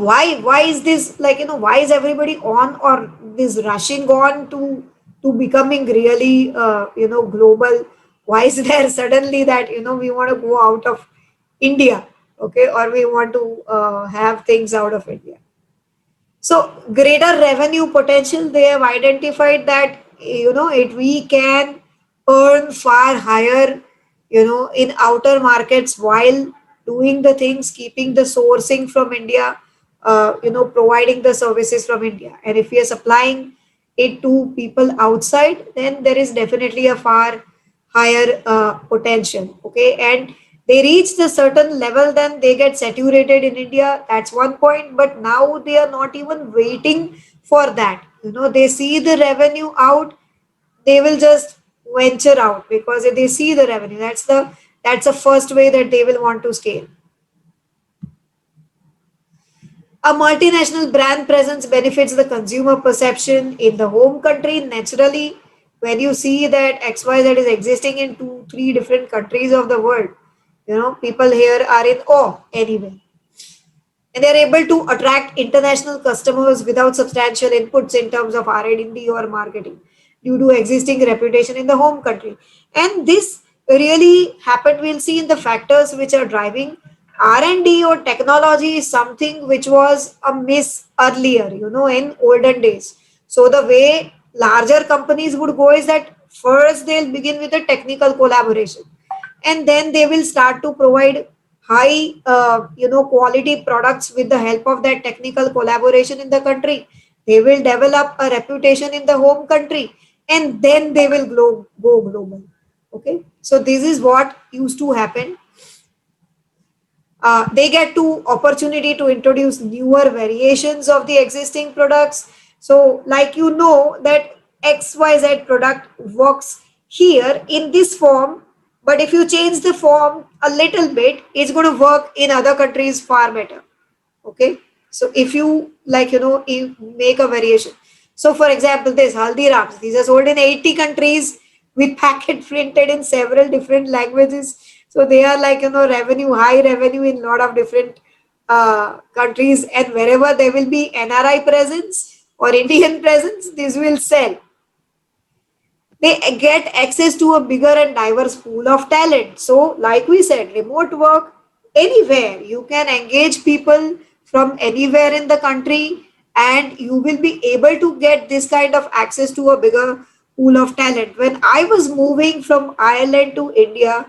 why is this, like, why is everybody on, or this rushing on to becoming really global? Why is there suddenly that we want to go out of India, okay, or we want to have things out of India? So greater revenue potential, they have identified that it we can earn far higher in outer markets while doing the things, keeping the sourcing from India, providing the services from India. And if we are supplying it to people outside, then there is definitely a far higher potential. Okay, and they reach the certain level, then they get saturated in India. That's one point. But now they are not even waiting for that. They see the revenue out, they will just venture out, because if they see the revenue, that's the first way that they will want to scale. A multinational brand presence benefits the consumer perception in the home country naturally. When you see that XYZ is existing in two, three different countries of the world, people here are in awe anyway. And they're able to attract international customers without substantial inputs in terms of R&D or marketing due to existing reputation in the home country. And this really happened. We'll see in the factors which are driving R&D or technology is something which was a miss earlier, in olden days. So the way larger companies would go is that first they'll begin with a technical collaboration, and then they will start to provide high quality products with the help of that technical collaboration in the country. They will develop a reputation in the home country, and then they will go global. Okay, so this is what used to happen. They get to opportunity to introduce newer variations of the existing products. So like that XYZ product works here in this form, but if you change the form a little bit, it's going to work in other countries far better. Okay, so if you you make a variation. So for example, this Haldirams, these are sold in 80 countries with packet printed in several different languages. So they are revenue, high revenue in lot of different countries, and wherever there will be NRI presence or Indian presence, this will sell. They get access to a bigger and diverse pool of talent. So, like we said, remote work anywhere. You can engage people from anywhere in the country, and you will be able to get this kind of access to a bigger pool of talent. When I was moving from Ireland to India,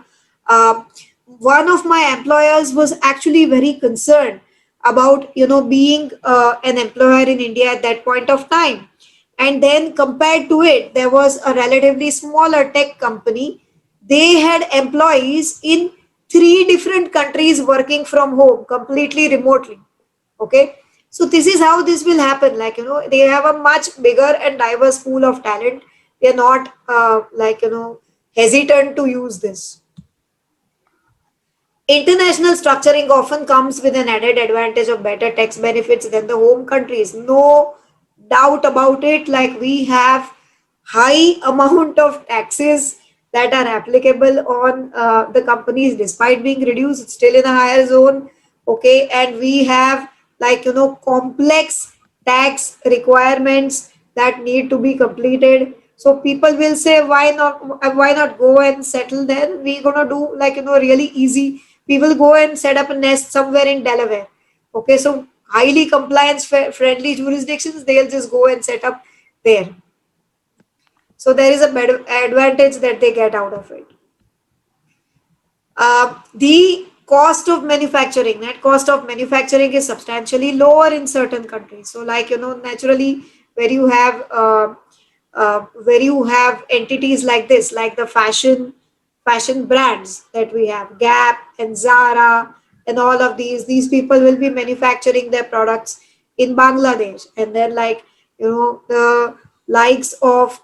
um, one of my employers was actually very concerned about being an employer in India at that point of time. And then compared to it, there was a relatively smaller tech company. They had employees in three different countries working from home completely remotely. Okay, so this is how this will happen. They have a much bigger and diverse pool of talent. They're not hesitant to use this. International structuring often comes with an added advantage of better tax benefits than the home countries. No doubt about it. Like, we have high amount of taxes that are applicable on the companies, despite being reduced, it's still in a higher zone. Okay, and we have complex tax requirements that need to be completed. So people will say, why not go and settle there? We're gonna do really easy. We will go and set up a nest somewhere in Delaware. Okay, so highly compliance friendly jurisdictions, they'll just go and set up there. So there is a better advantage that they get out of it. The cost of manufacturing, net cost of manufacturing is substantially lower in certain countries. So naturally, where you have entities like this, like the fashion brands that we have, Gap and Zara and all of these people will be manufacturing their products in Bangladesh. And then the likes of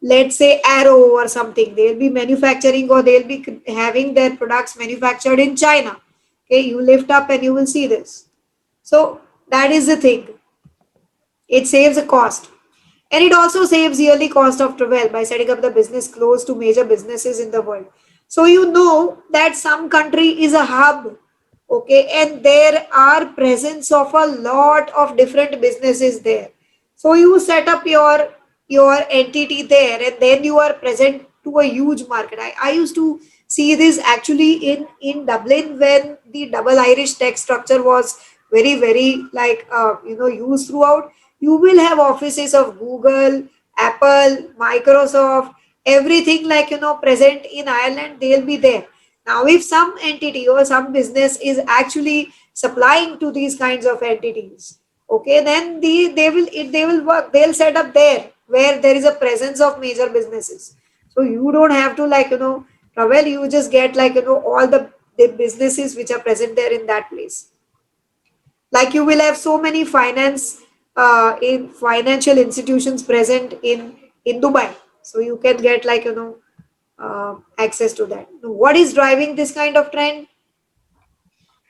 let's say Arrow or something, they'll be manufacturing, or they'll be having their products manufactured in China. Okay, you lift up and you will see this. So that is the thing. It saves a cost. And it also saves yearly cost of travel by setting up the business close to major businesses in the world. So that some country is a hub Okay, and there are presence of a lot of different businesses there. So you set up your entity there, and then you are present to a huge market. I used to see this actually in Dublin, when the double Irish tax structure was very like used throughout. You will have offices of Google, Apple, Microsoft, everything, like present in Ireland. They'll be there. Now, if some entity or some business is actually supplying to these kinds of entities, okay, then they will work. They'll set up there where there is a presence of major businesses. So you don't have to, like travel. You just get, like all the businesses which are present there in that place. Like you will have so many in financial institutions present in Dubai. So you can get, like access to that. What is driving this kind of trend?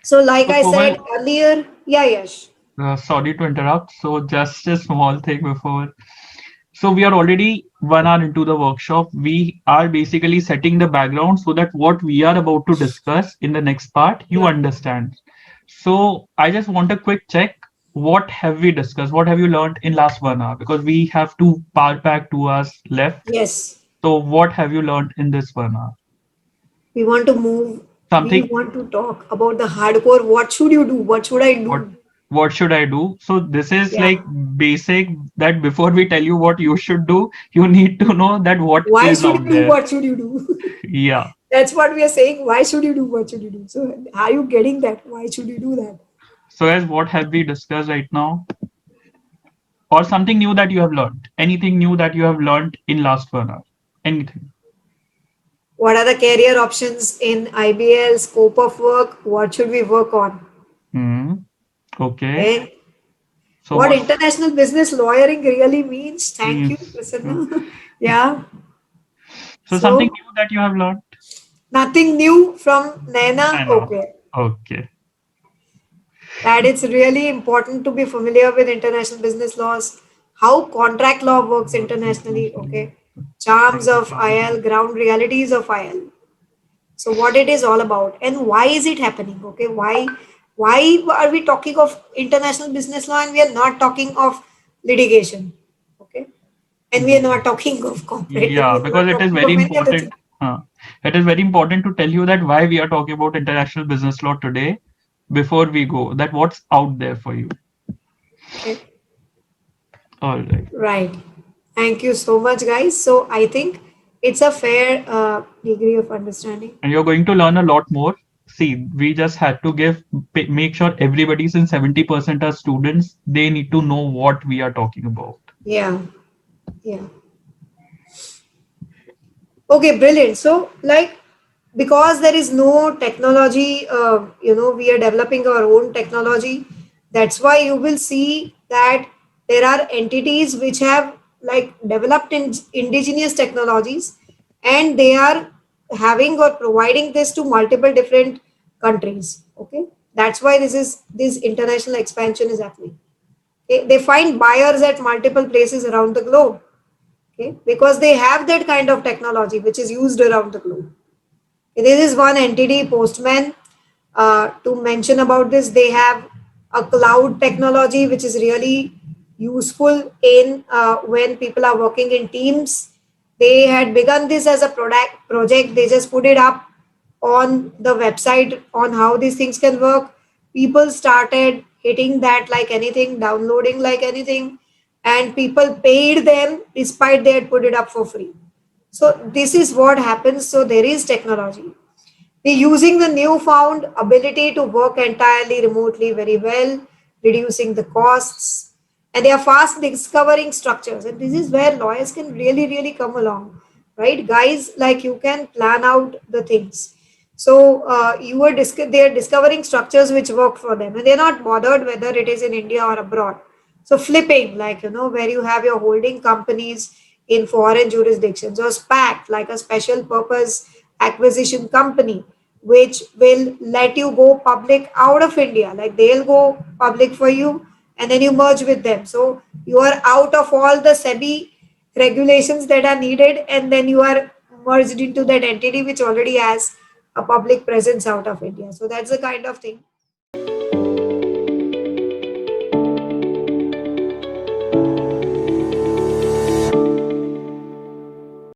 So, like So I said Komal, earlier, yeah, yes, sorry to interrupt. So just a small thing before. So we are already 1 hour into the workshop. We are basically setting the background so that what we are about to discuss in the next part, you yeah, understand. So I just want a quick check. What have we discussed? What have you learned in last 1 hour? Because we have to power pack 2 hours left. yes. So what have you learned in this 1 hour? We want to move. We Something. want to talk about the hardcore. What should you do? What should I What do? what should I do? So this is Yeah. like basic that before we tell you what you should do, you need to know that what Why is should out you do? there. What should you do? Yeah. That's what we are saying. Why should you do? What should you do? So, are you getting that? Why should you do that? So as what have we discussed right now? Or something new that you have learned? Anything new that you have learned in last 1 hour? Anything? What are the career options in IBL? Scope of work? What should we work on? Hmm. Okay. Okay. So What what's international business lawyering really means? Thank you, means Prasanna. Yeah. so something So, new that you have learned? nothing new from Naina. I know. Okay. Okay. That it's really important to be familiar with international business laws, how contract law works internationally. Okay. Charms of IL, ground realities of IL. So what it is all about and why is it happening? Okay. Why are we talking of international business law and we are not talking of litigation? Okay. And we are not talking of corporate and we Yeah, are because not it is talking very of any other thing. important. Uh, it is very important to tell you that why we are talking about international business law today before we go, that what's out there for you. Okay. All right. Right. Thank you so much, guys. So I think it's a fair degree of understanding. And you're going to learn a lot more. See, we just had to make sure everybody, since 70% are students, they need to know what we are talking about. Yeah. Yeah. Okay, brilliant. So, like, because there is no technology, we are developing our own technology. That's why you will see that there are entities which have, like, developed in indigenous technologies, and they are having or providing this to multiple different countries. Okay, that's why this international expansion is happening. Okay? They find buyers at multiple places around the globe. Okay, because they have that kind of technology which is used around the globe. This is one entity, Postman. To mention about this, they have a cloud technology which is really useful in when people are working in teams. They had begun this as a project. They just put it up on the website on how these things can work. People started hitting that like anything, downloading like anything, and people paid them despite they had put it up for free. So this is what happens. So there is technology. They're using the newfound ability to work entirely remotely very well, reducing the costs, and they are fast discovering structures. And this is where lawyers can really come along, right? Guys, like you can plan out the things. So they are discovering structures which work for them, and they're not bothered whether it is in India or abroad. So flipping, like where you have your holding companies in foreign jurisdictions, or SPAC, like a special purpose acquisition company, which will let you go public out of India. Like they'll go public for you and then you merge with them. So you are out of all the SEBI regulations that are needed, and then you are merged into that entity which already has a public presence out of India. So that's the kind of thing.